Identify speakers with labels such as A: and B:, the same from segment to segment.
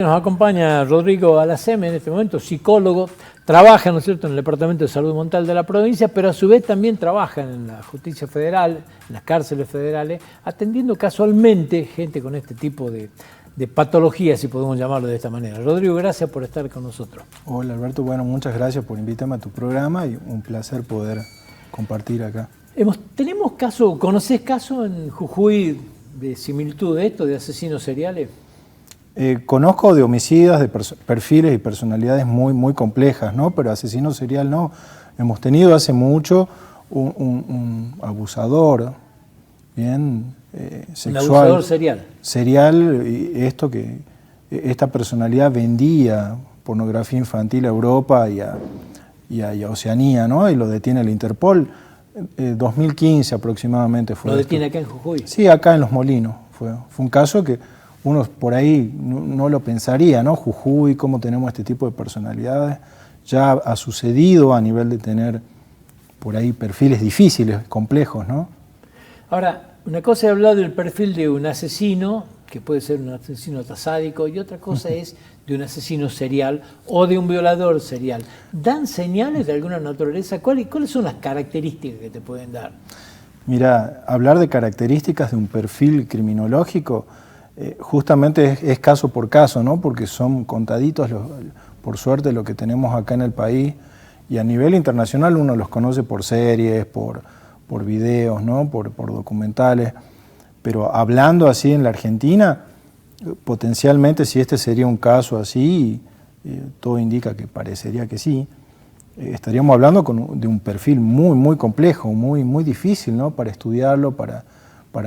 A: Nos acompaña Rodrigo Alaceme en este momento, psicólogo, trabaja, ¿no es cierto?, en el Departamento de Salud Mental de la provincia, pero a su vez también trabaja en la justicia federal, en las cárceles federales, atendiendo casualmente gente con este tipo de patologías, si podemos llamarlo de esta manera. Rodrigo, gracias por estar con nosotros.
B: Hola Alberto, bueno, muchas gracias por invitarme a tu programa y un placer poder compartir acá.
A: ¿Tenemos caso, conocés caso en Jujuy de similitud de esto, de asesinos seriales?
B: Conozco de homicidas, de perfiles y personalidades muy complejas, ¿no? Pero asesino serial no. Hemos tenido hace mucho un abusador, bien, sexual.
A: Un abusador serial.
B: Serial, y esta personalidad vendía pornografía infantil a Europa y a Oceanía, ¿no? Y lo detiene el Interpol. 2015 aproximadamente fue.
A: ¿Lo detiene acá en Jujuy?
B: Sí, acá en Los Molinos. Fue un caso que uno por ahí no lo pensaría, ¿no? Jujuy, cómo tenemos este tipo de personalidades. Ya ha sucedido a nivel de tener por ahí perfiles difíciles, complejos, ¿no?
A: Ahora, una cosa es hablar del perfil de un asesino, que puede ser un asesino sádico, y otra cosa es de un asesino serial o de un violador serial. ¿Dan señales de alguna naturaleza? ¿Cuáles son las características que te pueden dar?
B: Mira, hablar de características de un perfil criminológico justamente es caso por caso, ¿no? Porque son contaditos, por suerte, lo que tenemos acá en el país, y a nivel internacional uno los conoce por series, por videos, ¿no? por documentales, pero hablando así en la Argentina, potencialmente si este sería un caso así, todo indica que parecería que sí, estaríamos hablando de un perfil muy complejo, muy difícil, ¿no? Para estudiarlo, para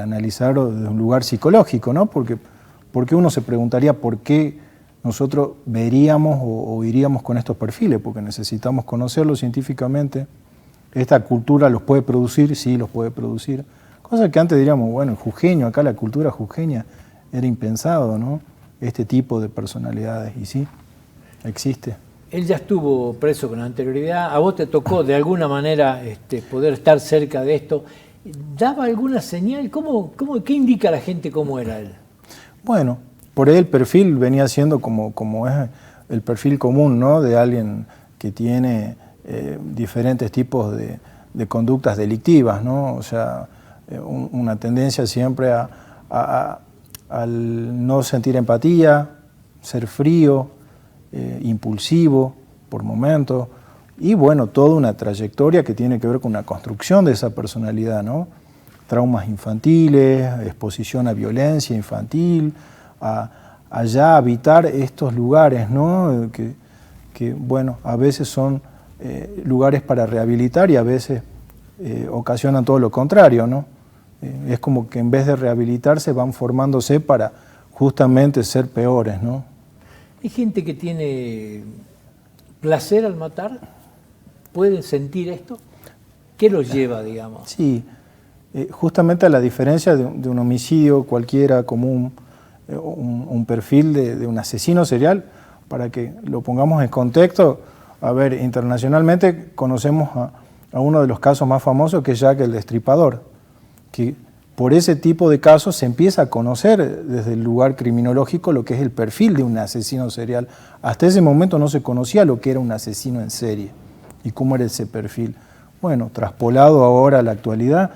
B: analizarlo desde un lugar psicológico, ¿no? Porque uno se preguntaría por qué nosotros veríamos o iríamos con estos perfiles, porque necesitamos conocerlos científicamente. Esta cultura los puede producir, sí los puede producir. Cosa que antes diríamos, bueno, el jujeño, acá la cultura jujeña era impensado, ¿no? Este tipo de personalidades, y sí, existe.
A: Él ya estuvo preso con anterioridad, a vos te tocó de alguna manera poder estar cerca de esto. ¿Daba alguna señal? ¿Qué indica a la gente cómo era él?
B: Bueno, por ahí el perfil venía siendo como es el perfil común, ¿no? De alguien que tiene diferentes tipos de conductas delictivas, ¿no? O sea, una tendencia siempre al no sentir empatía, ser frío, impulsivo por momentos, y bueno, toda una trayectoria que tiene que ver con una construcción de esa personalidad, ¿no? Traumas infantiles, exposición a violencia infantil, a ya habitar estos lugares, ¿no? Que bueno, a veces son lugares para rehabilitar y a veces ocasionan todo lo contrario, ¿no? Es como que en vez de rehabilitarse van formándose para justamente ser peores, ¿no?
A: ¿Hay gente que tiene placer al matar? ¿Pueden sentir esto? ¿Qué los lleva, digamos?
B: Sí, justamente a la diferencia de un homicidio cualquiera común, un perfil de un asesino serial, para que lo pongamos en contexto, a ver, internacionalmente conocemos a uno de los casos más famosos, que es Jack el Destripador, que por ese tipo de casos se empieza a conocer desde el lugar criminológico lo que es el perfil de un asesino serial. Hasta ese momento no se conocía lo que era un asesino en serie y cómo era ese perfil. Bueno, traspolado ahora a la actualidad,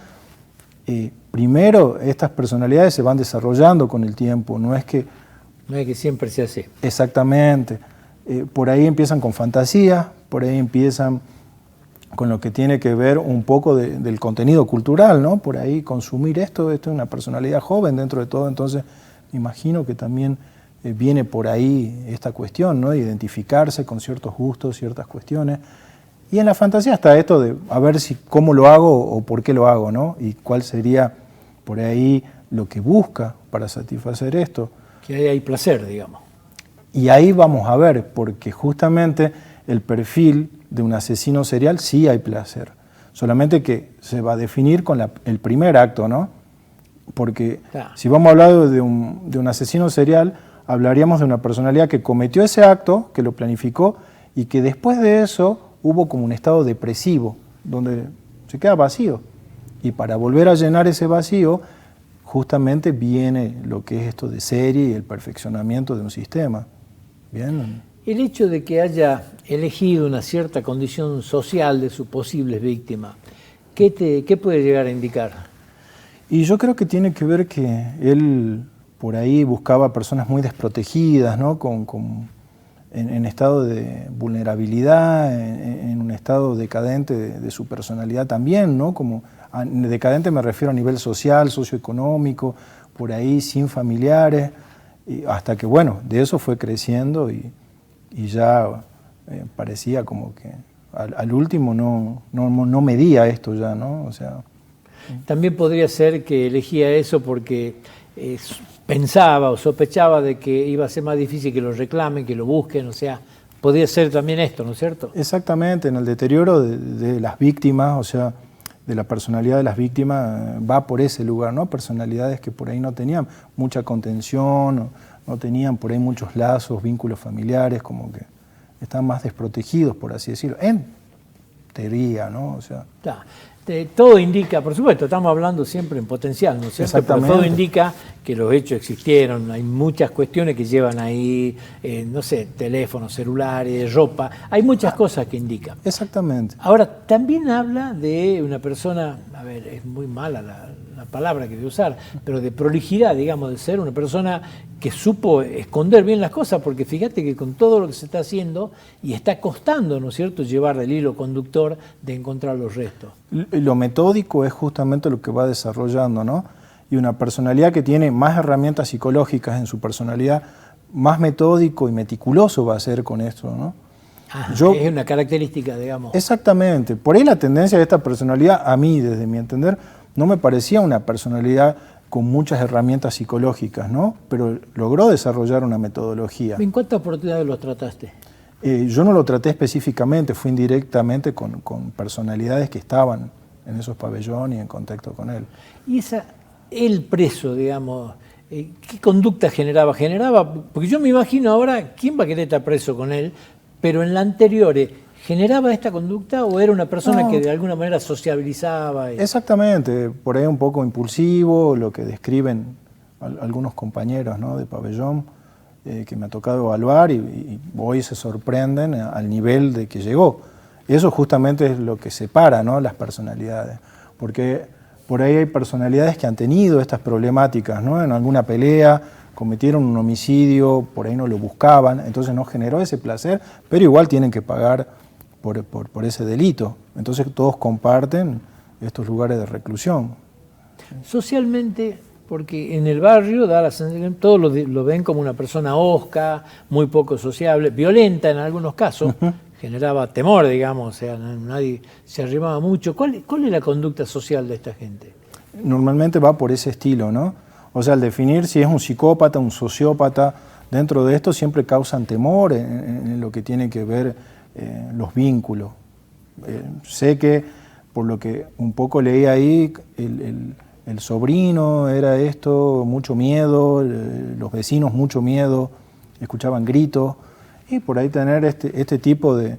B: primero estas personalidades se van desarrollando con el tiempo, no es que
A: siempre se hace.
B: Exactamente. Por ahí empiezan con fantasía, por ahí empiezan con lo que tiene que ver un poco del contenido cultural, ¿no? Por ahí consumir esto es una personalidad joven dentro de todo, entonces me imagino que también viene por ahí esta cuestión, ¿no? De identificarse con ciertos gustos, ciertas cuestiones. Y en la fantasía está esto de a ver cómo lo hago o por qué lo hago, ¿no? Y cuál sería por ahí lo que busca para satisfacer esto.
A: Que ahí hay placer, digamos.
B: Y ahí vamos a ver, porque justamente el perfil de un asesino serial sí hay placer, solamente que se va a definir con el primer acto, ¿no? Porque claro, si vamos a hablar de un asesino serial, hablaríamos de una personalidad que cometió ese acto, que lo planificó, y que después de eso hubo como un estado depresivo, donde se queda vacío. Y para volver a llenar ese vacío, justamente viene lo que es esto de serie y el perfeccionamiento de un sistema. Bien.
A: El hecho de que haya elegido una cierta condición social de sus posibles víctimas, ¿qué puede llegar a indicar?
B: Y yo creo que tiene que ver que él por ahí buscaba personas muy desprotegidas, ¿no? En estado de vulnerabilidad, en un estado decadente de su personalidad también, ¿no? Decadente me refiero a nivel social, socioeconómico, por ahí sin familiares, y hasta que, bueno, de eso fue creciendo y ya parecía como que al último no medía esto ya, ¿no? O sea,
A: también podría ser que elegía eso porque pensaba o sospechaba de que iba a ser más difícil que lo reclamen, que lo busquen, o sea, podría ser también esto, ¿no es cierto?
B: Exactamente, en el deterioro de las víctimas, o sea, de la personalidad de las víctimas, va por ese lugar, ¿no? Personalidades que por ahí no tenían mucha contención, no tenían por ahí muchos lazos, vínculos familiares, como que están más desprotegidos, por así decirlo, en teoría, ¿no? O sea,
A: todo indica, por supuesto, estamos hablando siempre en potencial, ¿no es cierto?
B: Exactamente.
A: Pero todo indica que los hechos existieron, hay muchas cuestiones que llevan ahí, no sé, teléfonos, celulares, ropa, hay muchas cosas que indican.
B: Exactamente.
A: Ahora, también habla de una persona, a ver, es muy mala la palabra que voy a usar, pero de prolijidad, digamos, de ser una persona que supo esconder bien las cosas, porque fíjate que con todo lo que se está haciendo, y está costando, ¿no es cierto?, llevar el hilo conductor de encontrar los restos.
B: Lo metódico es justamente lo que va desarrollando, ¿no? Y una personalidad que tiene más herramientas psicológicas en su personalidad, más metódico y meticuloso va a ser con esto, ¿no?
A: Es una característica, digamos.
B: Exactamente. Por ahí la tendencia de esta personalidad, a mí, desde mi entender, no me parecía una personalidad con muchas herramientas psicológicas, ¿no? Pero logró desarrollar una metodología.
A: ¿En cuántas oportunidades los trataste?
B: Yo no lo traté específicamente, fui indirectamente con personalidades que estaban en esos pabellones y en contacto con él.
A: Y el preso, digamos, ¿qué conducta generaba? Porque yo me imagino ahora, ¿quién va a querer estar preso con él? Pero en la anterior, ¿generaba esta conducta o era una persona que de alguna manera sociabilizaba?
B: Exactamente, por ahí un poco impulsivo, lo que describen algunos compañeros, ¿no?, de pabellón, que me ha tocado evaluar y hoy se sorprenden al nivel de que llegó. Eso justamente es lo que separa, ¿no?, las personalidades, porque por ahí hay personalidades que han tenido estas problemáticas, ¿no?, en alguna pelea, cometieron un homicidio, por ahí no lo buscaban, entonces no generó ese placer, pero igual tienen que pagar por ese delito. Entonces todos comparten estos lugares de reclusión.
A: Socialmente, porque en el barrio da la sensación, todos lo ven como una persona hosca, muy poco sociable, violenta en algunos casos, generaba temor, digamos, o sea, nadie se arrimaba mucho. ¿Cuál es la conducta social de esta gente?
B: Normalmente va por ese estilo, ¿no? O sea, al definir si es un psicópata, un sociópata, dentro de esto siempre causan temor en lo que tiene que ver los vínculos. Sé que, por lo que un poco leí ahí, el sobrino era esto, mucho miedo, los vecinos mucho miedo, escuchaban gritos, y por ahí tener este tipo de,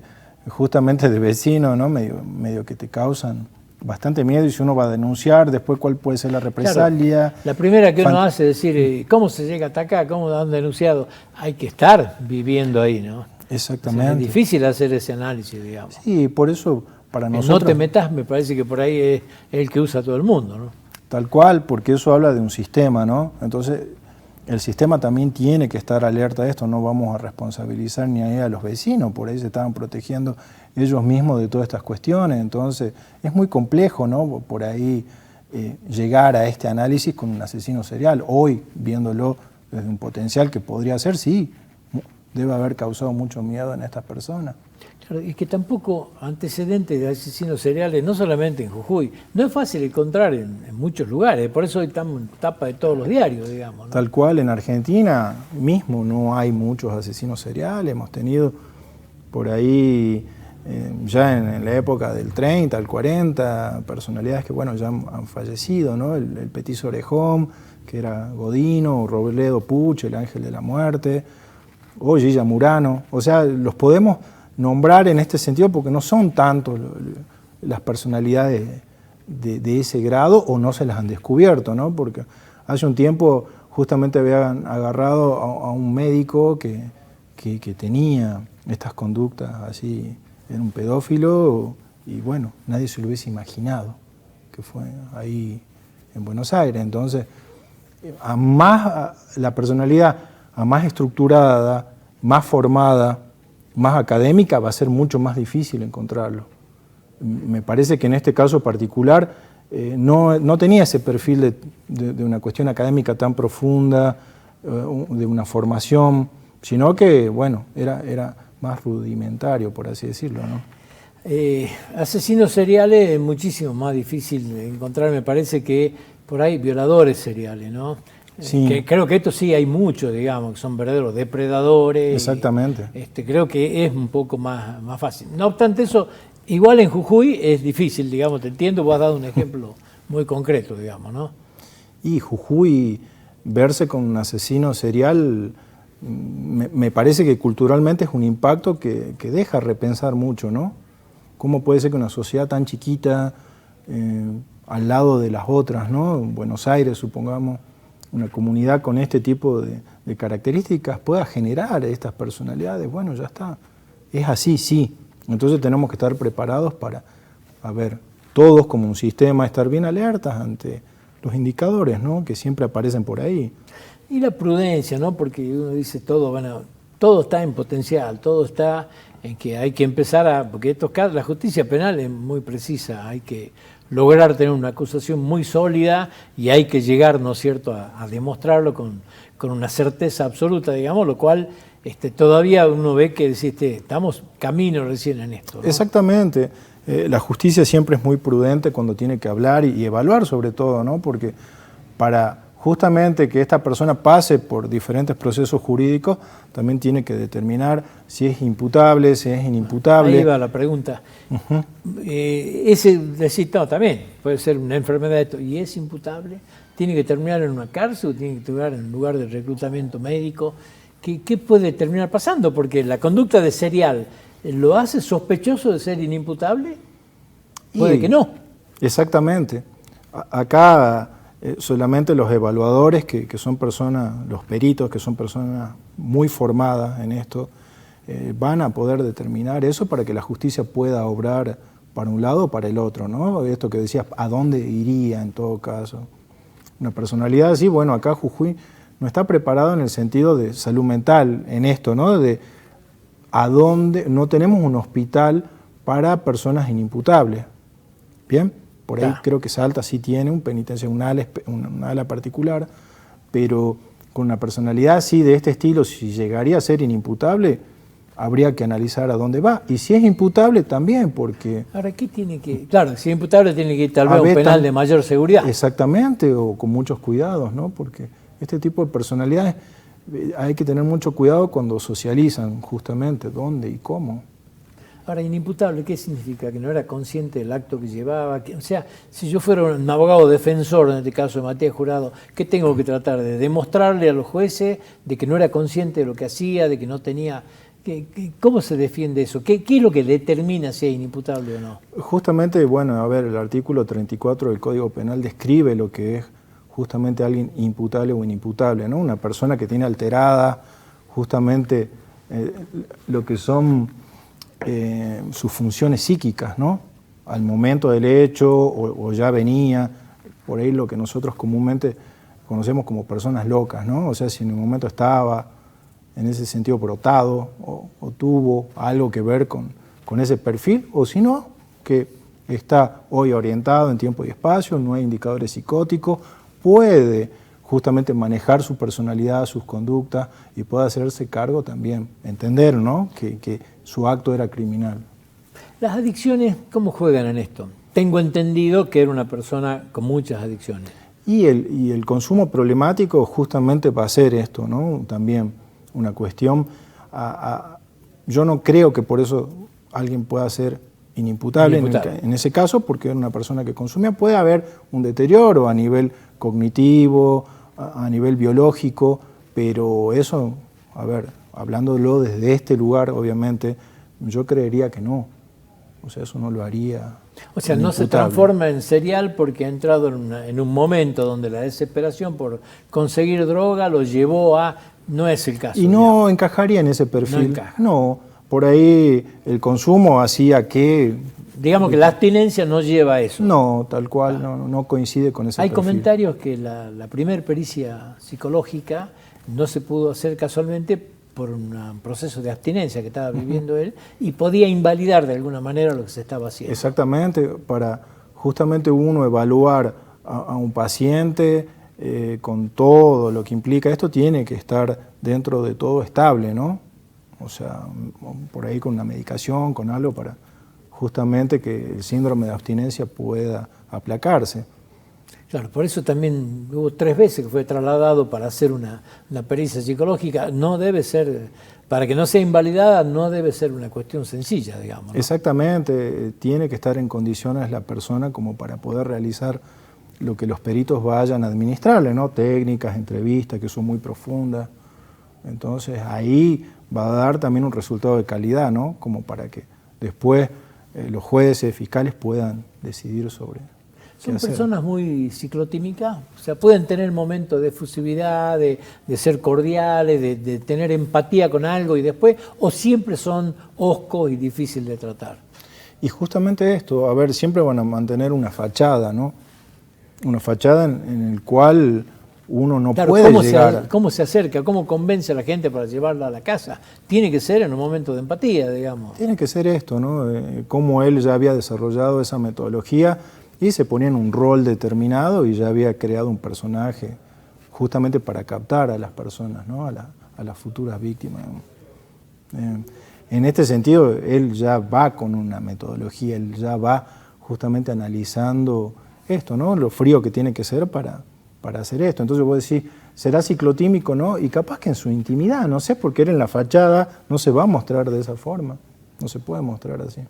B: justamente de vecinos, ¿no?, medio que te causan bastante miedo, y si uno va a denunciar, después cuál puede ser la represalia.
A: Claro, la primera que uno hace es decir, ¿cómo se llega hasta acá? ¿Cómo han denunciado? Hay que estar viviendo ahí, ¿no?
B: Exactamente.
A: O sea, es difícil hacer ese análisis, digamos.
B: Sí, por eso para nosotros...
A: No te metas, me parece que por ahí es el que usa todo el mundo, ¿no?
B: Tal cual, porque eso habla de un sistema, ¿no? Entonces, el sistema también tiene que estar alerta a esto, no vamos a responsabilizar ni a los vecinos, por ahí se estaban protegiendo ellos mismos de todas estas cuestiones, entonces es muy complejo, ¿no?, por ahí llegar a este análisis con un asesino serial. Hoy, viéndolo desde un potencial que podría ser, sí, debe haber causado mucho miedo en estas personas.
A: Claro, y que tampoco antecedentes de asesinos seriales, no solamente en Jujuy, no es fácil encontrar en muchos lugares, por eso estamos en tapa de todos los diarios, digamos, ¿no?
B: Tal cual, en Argentina mismo no hay muchos asesinos seriales, hemos tenido por ahí, ya en la época del 30, al 40, personalidades que, bueno, ya han fallecido, ¿no? El Petiso Orejón, que era Godino, Robledo Puch, el Ángel de la Muerte, o Gilla Murano. O sea, los podemos nombrar en este sentido porque no son tantos las personalidades de ese grado, o no se las han descubierto, ¿no? Porque hace un tiempo justamente habían agarrado a un médico que que tenía estas conductas así, era un pedófilo y bueno, nadie se lo hubiese imaginado que fue ahí en Buenos Aires. Entonces, a más la personalidad, a más estructurada, más formada, más académica, va a ser mucho más difícil encontrarlo. Me parece que en este caso particular no tenía ese perfil de una cuestión académica tan profunda, de una formación, sino que, bueno, era más rudimentario, por así decirlo, ¿no?
A: Asesinos seriales es muchísimo más difícil de encontrar, me parece, que por ahí violadores seriales, ¿no?
B: Sí.
A: Que creo que esto sí hay muchos, digamos, que son verdaderos depredadores.
B: Exactamente.
A: Creo que es un poco más fácil. No obstante eso, igual en Jujuy es difícil, digamos, te entiendo, vos has dado un ejemplo muy concreto, digamos, ¿no?
B: Y Jujuy, verse con un asesino serial, me parece que culturalmente es un impacto que deja repensar mucho, ¿no? ¿Cómo puede ser que una sociedad tan chiquita, al lado de las otras, ¿no? En Buenos Aires, supongamos, una comunidad con este tipo de características pueda generar estas personalidades? Bueno, ya está. Es así, sí. Entonces tenemos que estar preparados para, todos como un sistema, estar bien alertas ante los indicadores, ¿no? Que siempre aparecen por ahí.
A: Y la prudencia, ¿no? Porque uno dice todo está en potencial, todo está en que hay que empezar porque estos casos, la justicia penal es muy precisa, hay que lograr tener una acusación muy sólida y hay que llegar, ¿no es cierto?, a demostrarlo con una certeza absoluta, digamos, lo cual todavía uno ve que estamos camino recién en esto, ¿no?
B: Exactamente. La justicia siempre es muy prudente cuando tiene que hablar y evaluar sobre todo, ¿no? Porque para justamente que esta persona pase por diferentes procesos jurídicos, también tiene que determinar si es imputable, si es inimputable.
A: Ahí va la pregunta. También puede ser una enfermedad esto, ¿y es imputable? ¿Tiene que terminar en una cárcel o tiene que terminar en un lugar de reclutamiento médico? ¿Qué puede terminar pasando? Porque la conducta de serial lo hace sospechoso de ser inimputable. Puede que no.
B: Exactamente. Acá solamente los evaluadores, que son personas, los peritos, que son personas muy formadas en esto, van a poder determinar eso para que la justicia pueda obrar para un lado o para el otro, ¿no? Esto que decías, ¿a dónde iría en todo caso? Una personalidad así, bueno, acá Jujuy no está preparado en el sentido de salud mental en esto, ¿no? De a dónde, no tenemos un hospital para personas inimputables, ¿bien? Por ahí creo que Salta sí tiene un penitenciario, un ala particular, pero con una personalidad así de este estilo, si llegaría a ser inimputable, habría que analizar a dónde va. Y si es imputable, también, porque...
A: Ahora, ¿qué tiene que...? Claro, si es imputable tiene que ir tal vez a un penal de mayor seguridad.
B: Exactamente, o con muchos cuidados, ¿no? Porque este tipo de personalidades hay que tener mucho cuidado cuando socializan, justamente, dónde y cómo.
A: Ahora, inimputable, ¿qué significa? ¿Que no era consciente del acto que llevaba? O sea, si yo fuera un abogado defensor, en este caso de Matías Jurado, ¿qué tengo que tratar? ¿De demostrarle a los jueces de que no era consciente de lo que hacía, de que no tenía... ¿Cómo se defiende eso? ¿Qué es lo que determina si es inimputable o no?
B: Justamente, bueno, el artículo 34 del Código Penal describe lo que es justamente alguien imputable o inimputable, ¿no? Una persona que tiene alterada justamente lo que son sus funciones psíquicas, ¿no? Al momento del hecho o ya venía, por ahí lo que nosotros comúnmente conocemos como personas locas, ¿no? O sea, si en un momento estaba en ese sentido brotado o tuvo algo que ver con ese perfil, o si no, que está hoy orientado en tiempo y espacio, no hay indicadores psicóticos, puede justamente manejar su personalidad, sus conductas y puede hacerse cargo también, entender, ¿no? que su acto era criminal.
A: Las adicciones, ¿cómo juegan en esto? Tengo entendido que era una persona con muchas adicciones.
B: Y el consumo problemático justamente va a ser esto, ¿no? También una cuestión. Yo no creo que por eso alguien pueda ser inimputable. En ese caso, porque era una persona que consumía. Puede haber un deterioro a nivel cognitivo, a nivel biológico, pero eso, hablándolo desde este lugar, obviamente, yo creería que no. O sea, eso no lo haría
A: O sea, no se transforma en serial porque ha entrado en un momento donde la desesperación por conseguir droga lo llevó a... No es el caso.
B: Y no encajaría en ese perfil.
A: No encaja.
B: No, por ahí el consumo hacía que...
A: Digamos que la abstinencia no lleva a eso.
B: No, tal cual, no coincide con ese perfil.
A: Hay comentarios que la primer pericia psicológica no se pudo hacer casualmente por un proceso de abstinencia que estaba viviendo él y podía invalidar de alguna manera lo que se estaba haciendo.
B: Exactamente, para justamente uno evaluar a un paciente con todo lo que implica esto, tiene que estar dentro de todo estable, ¿no? O sea, por ahí con una medicación, con algo para justamente que el síndrome de abstinencia pueda aplacarse.
A: Claro, por eso también hubo 3 veces que fue trasladado para hacer una pericia psicológica. No debe ser, para que no sea invalidada, no debe ser una cuestión sencilla, digamos, ¿no?
B: Exactamente, tiene que estar en condiciones la persona como para poder realizar lo que los peritos vayan a administrarle, ¿no? Técnicas, entrevistas que son muy profundas. Entonces ahí va a dar también un resultado de calidad, ¿no? Como para que después los jueces, fiscales puedan decidir sobre...
A: Son personas muy ciclotímicas, o sea, pueden tener momentos de efusividad, de ser cordiales, de tener empatía con algo y después, o siempre son hoscos y difíciles de tratar.
B: Y justamente esto, a ver, siempre van a mantener una fachada, ¿no? Una fachada en el cual uno no puede llegar.
A: ¿Cómo se acerca? ¿Cómo convence a la gente para llevarla a la casa? Tiene que ser en un momento de empatía, digamos.
B: Tiene que ser esto, ¿no? Cómo él ya había desarrollado esa metodología y se ponía en un rol determinado y ya había creado un personaje justamente para captar a las personas, ¿no? A las futuras víctimas. En este sentido, él ya va con una metodología, él ya va justamente analizando esto, ¿no? Lo frío que tiene que ser para hacer esto. Entonces vos decís, ¿será ciclotímico, no? Y capaz que en su intimidad, no sé, porque él en la fachada no se va a mostrar de esa forma, no se puede mostrar así.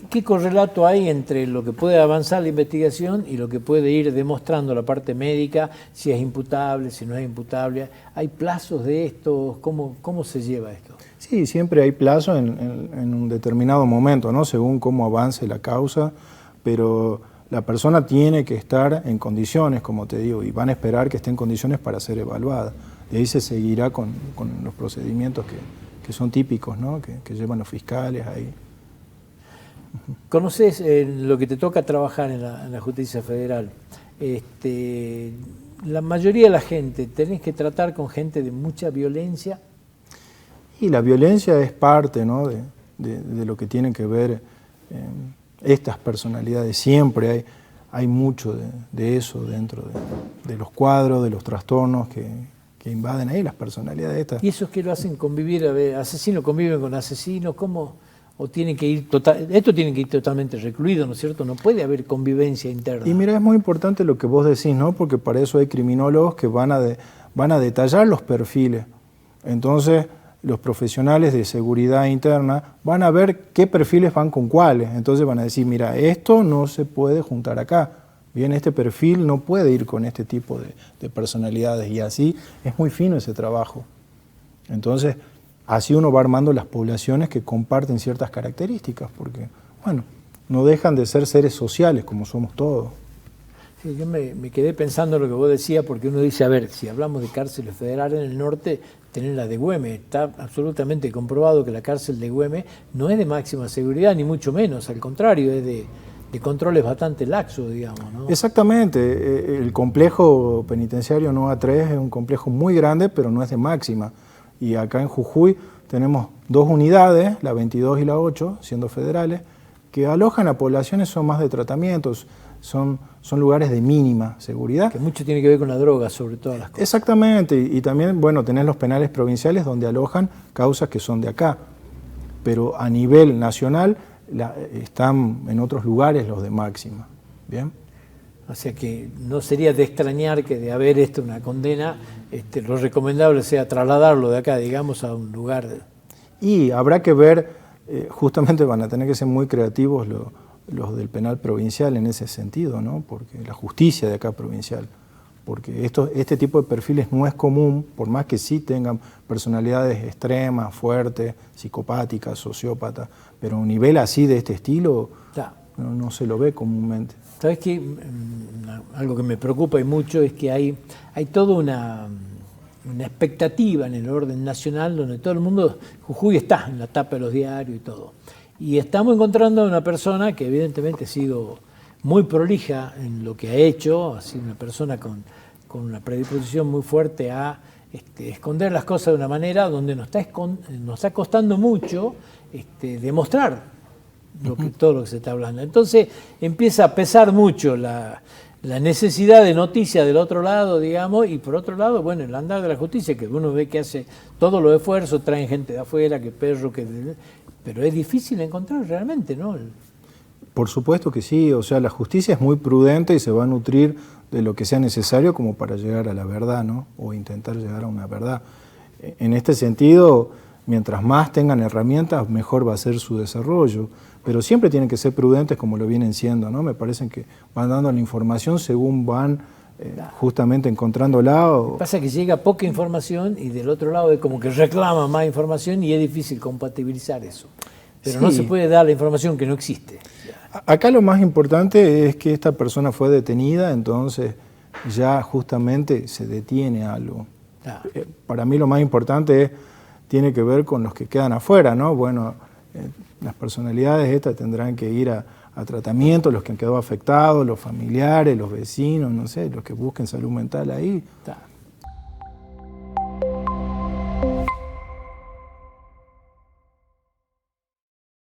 A: ¿Qué correlato hay entre lo que puede avanzar la investigación y lo que puede ir demostrando la parte médica, si es imputable, si no es imputable? ¿Hay plazos de esto? ¿Cómo se lleva esto?
B: Sí, siempre hay plazo en un determinado momento, ¿no? Según cómo avance la causa, pero la persona tiene que estar en condiciones, como te digo, y van a esperar que esté en condiciones para ser evaluada. De ahí se seguirá con los procedimientos que son típicos, ¿no? Que llevan los fiscales ahí.
A: ¿Conoces lo que te toca trabajar en la Justicia Federal? La mayoría de la gente, ¿tenés que tratar con gente de mucha violencia?
B: Y la violencia es parte, ¿no? de lo que tienen que ver estas personalidades. Siempre hay mucho de eso dentro de los cuadros, de los trastornos que invaden ahí las personalidades estas.
A: ¿Y esos que lo hacen convivir? A ver, ¿asesinos conviven con asesinos? ¿Cómo? ¿O tienen que ir esto tiene que ir totalmente recluido, ¿no es cierto? No puede haber convivencia interna.
B: Y mira, es muy importante lo que vos decís, ¿no? Porque para eso hay criminólogos que van a detallar los perfiles. Entonces, los profesionales de seguridad interna van a ver qué perfiles van con cuáles. Entonces van a decir, mira, esto no se puede juntar acá. Bien, este perfil no puede ir con este tipo de personalidades. Y así es muy fino ese trabajo. Entonces, así uno va armando las poblaciones que comparten ciertas características, porque, bueno, no dejan de ser seres sociales como somos todos.
A: Sí, yo me quedé pensando en lo que vos decías, porque uno dice, a ver, si hablamos de cárceles federales en el norte, tener la de Güemes, está absolutamente comprobado que la cárcel de Güemes no es de máxima seguridad, ni mucho menos, al contrario, es de controles bastante laxos, digamos, ¿no?
B: Exactamente, el complejo penitenciario NOA 3 es un complejo muy grande, pero no es de máxima. Y acá en Jujuy tenemos 2 unidades, la 22 y la 8, siendo federales, que alojan a poblaciones, son más de tratamientos, son lugares de mínima seguridad.
A: Que mucho tiene que ver con la droga, sobre todas las cosas.
B: Exactamente, y también, bueno, tenés los penales provinciales donde alojan causas que son de acá, pero a nivel nacional están en otros lugares los de máxima, ¿bien?
A: O sea que no sería de extrañar que de haber una condena, lo recomendable sea trasladarlo de acá, digamos, a un lugar.
B: Y habrá que ver, justamente van a tener que ser muy creativos los del penal provincial en ese sentido, ¿no? Porque la justicia de acá provincial, porque este tipo de perfiles no es común, por más que sí tengan personalidades extremas, fuertes, psicopáticas, sociópatas, pero a un nivel así de este estilo no se lo ve comúnmente.
A: ¿Sabes qué? Algo que me preocupa y mucho es que hay toda una expectativa en el orden nacional donde todo el mundo, Jujuy está en la tapa de los diarios y todo. Y estamos encontrando a una persona que evidentemente ha sido muy prolija en lo que ha hecho, ha sido una persona con una predisposición muy fuerte a esconder las cosas de una manera donde nos está costando mucho demostrar todo lo que se está hablando. Entonces empieza a pesar mucho la necesidad de noticias del otro lado, digamos, y por otro lado, bueno, el andar de la justicia, que uno ve que hace todos los esfuerzos, traen gente de afuera, que perro, pero es difícil encontrar realmente, ¿no?
B: Por supuesto que sí, o sea, la justicia es muy prudente y se va a nutrir de lo que sea necesario como para llegar a la verdad, ¿no? O intentar llegar a una verdad. En este sentido, mientras más tengan herramientas, mejor va a ser su desarrollo. Pero siempre tienen que ser prudentes como lo vienen siendo, ¿no? Me parece que van dando la información según van justamente encontrándola.
A: Lo que pasa es que llega poca información y del otro lado es como que reclama más información y es difícil compatibilizar eso. Pero sí, no se puede dar la información que no existe.
B: Acá lo más importante es que esta persona fue detenida, entonces ya justamente se detiene algo. Para mí lo más importante tiene que ver con los que quedan afuera, ¿no? Bueno, las personalidades estas tendrán que ir a tratamiento, los que han quedado afectados, los familiares, los vecinos, no sé, los que busquen salud mental ahí.